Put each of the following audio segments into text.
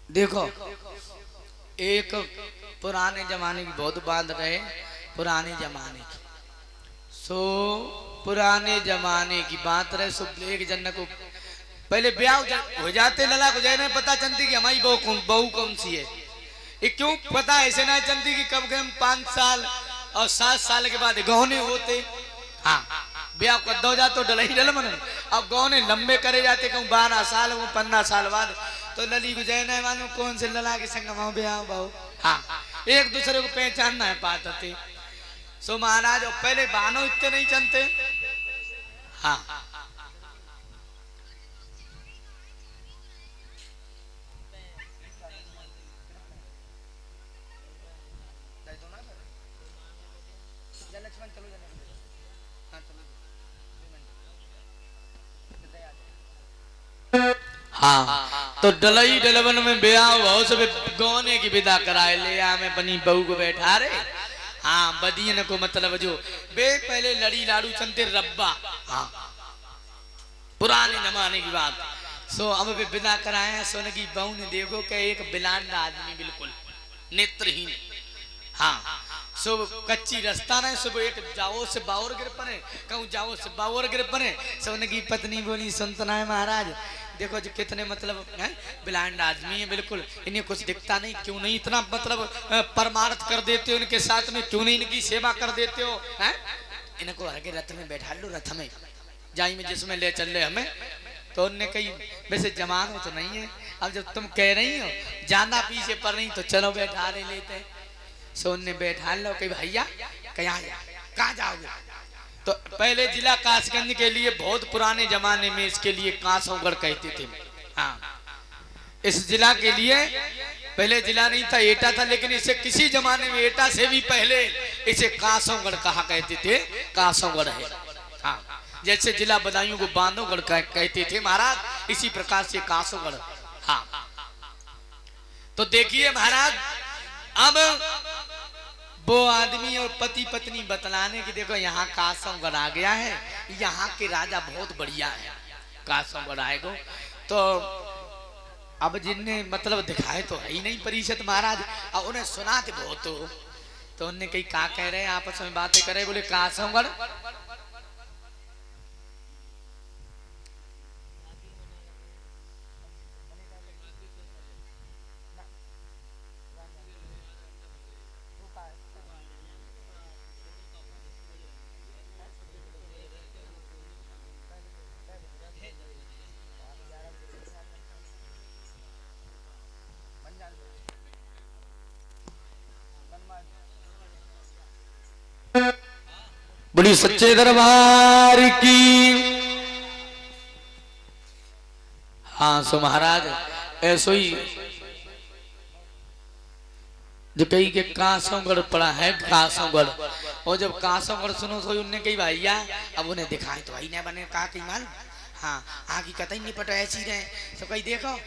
देखो एक पुराने जमाने की बहुत बात रहे, पुराने जमाने की। सो पुराने जमाने की बात रहे। सो एक जन को पहले ब्याह हो जाते लला को जाए पता चलती कि हमारी बहू कौन सी है। ये क्यों पता ऐसे ना चलती कि कब कम 5 साल और 7 साल के बाद गहने होते। हाँ, ब्याह कर दो जा तो डल ही डल मन। अब गहने लंबे करे जाते, कहूँ 12 साल वो 15 साल बाद तो लली को जय नहीं मानो कौन से लला के संग वहां ब्याह बहु। हाँ, एक दूसरे को पहचानना है पाते। सो महाराज पहले बहानो इतने नहीं चलते। हाँ, हाँ, तो डलई डलवन में ब्याह बहुत सब गौने की विदा कराए ले मैं बनी बहू को बैठा रे। हाँ, बदियन को मतलब जो बे पहले लड़ी लाड़ू चलते रब्बा। हाँ, पुराने जमाने की बात। सो अब वे विदा कराए सोने की बहू ने देखो कि एक बिलांड आदमी बिल्कुल नेत्रहीन। हाँ, सो कच्ची रास्ता ना सुबह एक जाओ से बावर गिर पने, कहूँ जाओ से बावर गिर पने। सोने की पत्नी बोली सुनतना है महाराज, देखो जो कितने मतलब है ब्लाइंड आदमी है बिल्कुल, इन्हें कुछ दिखता नहीं, क्यों नहीं इतना मतलब परमार्थ कर देते हो इनके साथ में, क्यों नहीं इनकी सेवा कर देते हो हैं। इनको आगे रथ में बैठा लो, रथ में जाई में जिसमें ले चल ले हमें। तो उनने कही वैसे जमान हो तो नहीं है, अब जब तुम कह रही हो ज्यादा पीछे पड़ रही तो चलो बैठा ले लेते। सो उनने बैठा लो कि भैया कहाँ जाओगे। तो पहले जिला कासगंज के लिए बहुत पुराने जमाने में इसके लिए कासोगढ़ कहते थे। हाँ, इस जिला के लिए पहले जिला नहीं था, एटा था, लेकिन इसे किसी जमाने में एटा से भी पहले इसे कासोगढ़ कहा करते थे। कासोगढ़ है। हाँ, जैसे जिला बदायूं को बांधवगढ़ कहते थे महाराज, इसी प्रकार से कासोगढ़। हाँ, तो देखिए महाराज अब वो आदमी और पति पत्नी बतलाने की, देखो यहाँ कासमगढ़ आ गया है, यहाँ के राजा बहुत बढ़िया है, कासमगढ़ आएगो। तो अब जिनने मतलब दिखाए तो है ही नहीं परिषद महाराज, और उन्हें सुना थे बहुत। तो उनने कही क्या कह रहे हैं आपस में बातें करे, बोले कासमगढ़ बड़ी सच्चे दरबार की। हाँ, सो महाराज ऐसो ही जो कही के कासोगढ़ पड़ा है, कासोगढ़। और जब कासोगढ़ सुनो तो उनने कही भैया अब उन्हें दिखाए तो भाई नहीं बने कहा कही मालूम। हाँ, आगे कतई नहीं पटा ऐसी रहे सब कही देखो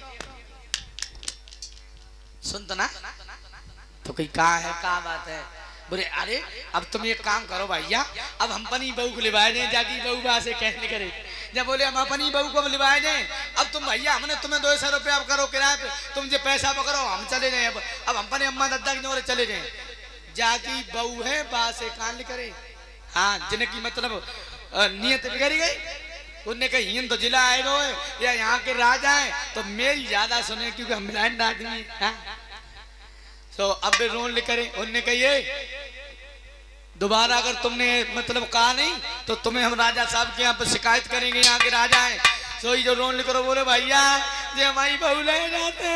सुन तो ना। तो कही कहा है क्या बात है, बोले अरे अब तुम एक काम करो भैया, अब हम अपनी बहू को लिवाए दें, जाकी बहू बा से कहने करे। जब बोले हम अपनी बहू को लिवाए दें, अब तुम भैया हमने तुम्हें 200 रुपया अब करो किराए पे, तुम जो पैसा पकड़ो हम चले जाए। अब हम अपने अम्मा दादा के जोरे चले जाए, जाकी बहू है बा से कान करे। हाँ, जिनकी मतलब नियत बिगड़ी गई, उनने कही हिंद तो जिला आए गो या यहाँ के राजा है, तो मेरी ज्यादा सुने क्योंकि हम ब्लाइंड आदमी। तो अब रोन ले करे, उनने कही दोबारा अगर तुमने मतलब कहा नहीं तो तुम्हें हम राजा साहब के यहाँ पर शिकायत करेंगे, यहाँ के राजा हैं। सो जो रोन ले करो, बोले भैया ये हमारी बहू ले जाते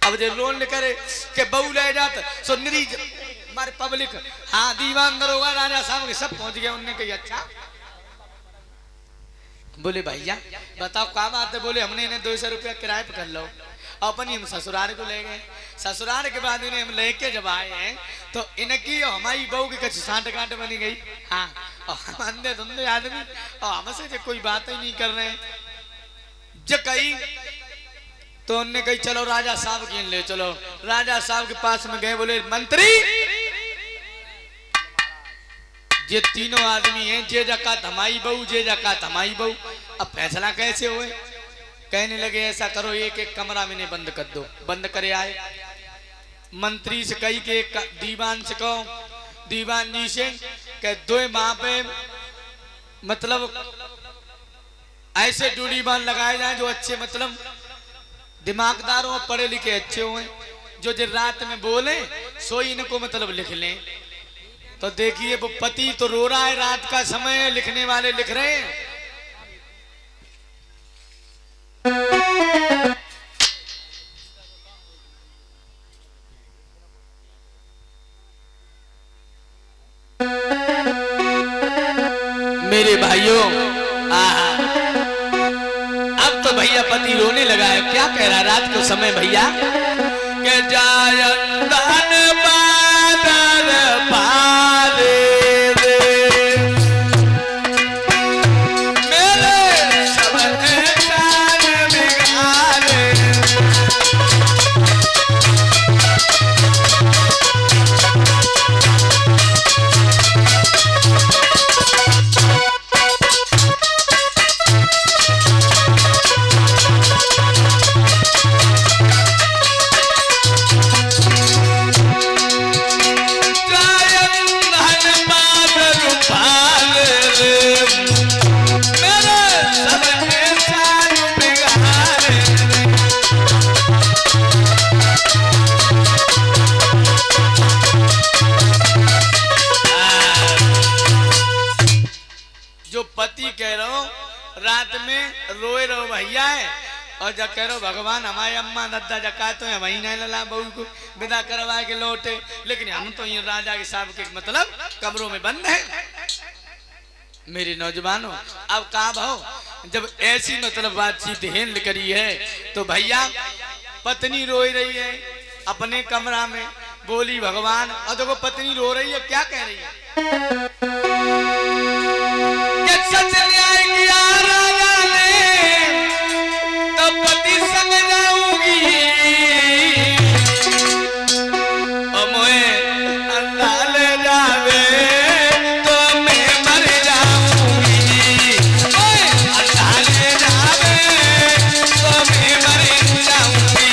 अब जो रोन ले करे के बहू ले जाते, सो निरीज हमारे पब्लिक, हाँ दीवान दरोगा राजा साहब के सब पहुंच गए। उनने कही अच्छा, बोले भैया बताओ क्या बात है। बोले हमने इन्हें 200 रुपया किराए पर कर लो, अपनी हम ससुराल को ले गए। ससुराल के बाद इन्हें हम लेके जब आए हैं तो इनकी और हमारी बहू की कुछ सांठ गांठ बनी गई। हाँ, और हम अंधे धुंधे आदमी और हमसे जो कोई बात ही नहीं कर रहे हैं। जब कही तो उनने कही चलो राजा साहब के ले चलो। राजा साहब के पास में गए, बोले मंत्री ये तीनों आदमी हैं, जे जकात हमारी बहू, जे जकात हमारी बहू, अब फैसला कैसे हुए। कहने लगे ऐसा करो एक एक कमरा में बंद कर दो। बंद करे आए मंत्री से कही के दीवान से कहो, दीवान जी से कह दो वहां पे मतलब ऐसे डूडी बांध लगाए जाए जो अच्छे मतलब दिमागदार हो, पढ़े लिखे अच्छे हुए, जो जो रात में बोले सो इनको मतलब लिख लें। तो देखिए वो पति तो रो रहा है, रात का समय है, लिखने वाले लिख रहे हैं। मेरे भाइयों अब तो भैया पति रोने लगा है। क्या कह रहा है रात के समय भैया के जायन बादल पारे रे मेरे सब एहसान बिगाड़े। कह रहा हूँ रात में रोए रहो भैया है, और जब कह रहे हो भगवान हमारे अम्मा दद्दा जका तो है वही नहीं लला बहू को विदा करवा के लौटे, लेकिन हम तो ये राजा के साहब के मतलब कमरों में बंद है। मेरे नौजवानों अब का भाव जब ऐसी मतलब बातचीत हेन करी है तो भैया पत्नी रो रही है अपने कमरा में, बोली भगवान, और देखो पत्नी रो रही है क्या कह रही है, सच न्याय किया राजा ने तो पति संग जाऊंगी, और मोए अल्लाह ले जावे तो मैं मर जाऊंगी, ओए अल्लाह ले जावे तो मैं मर जाऊंगी।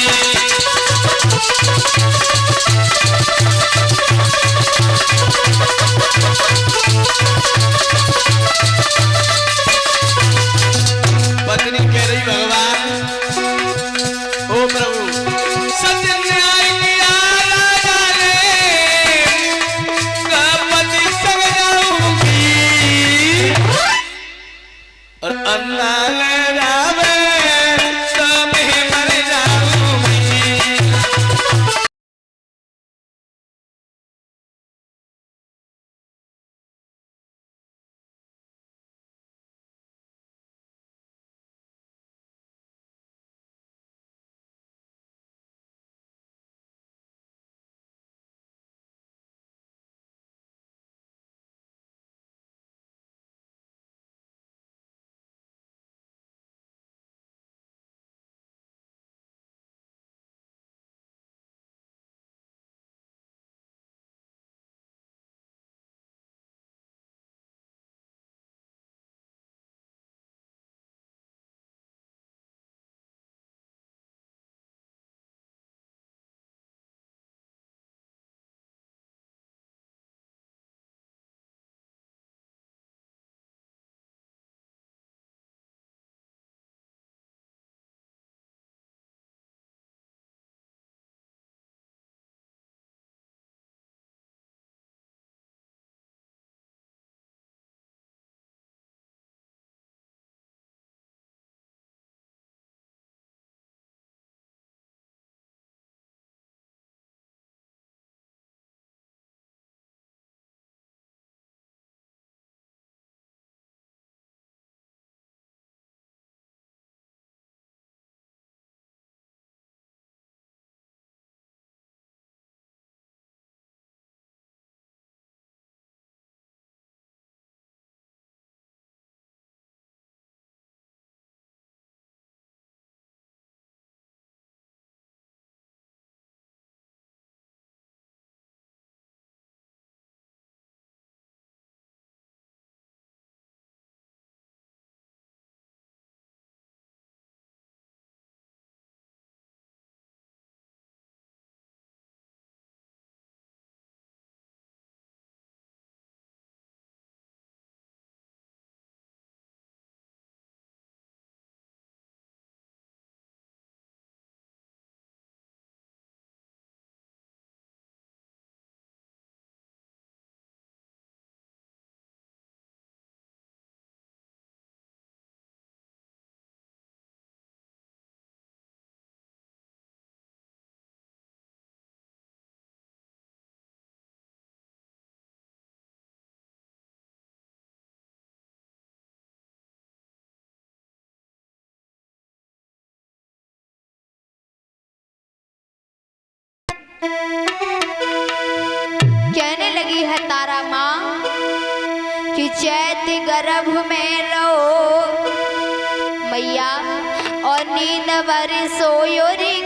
गर्भ में रहो मैया और नींद वर सोयो रे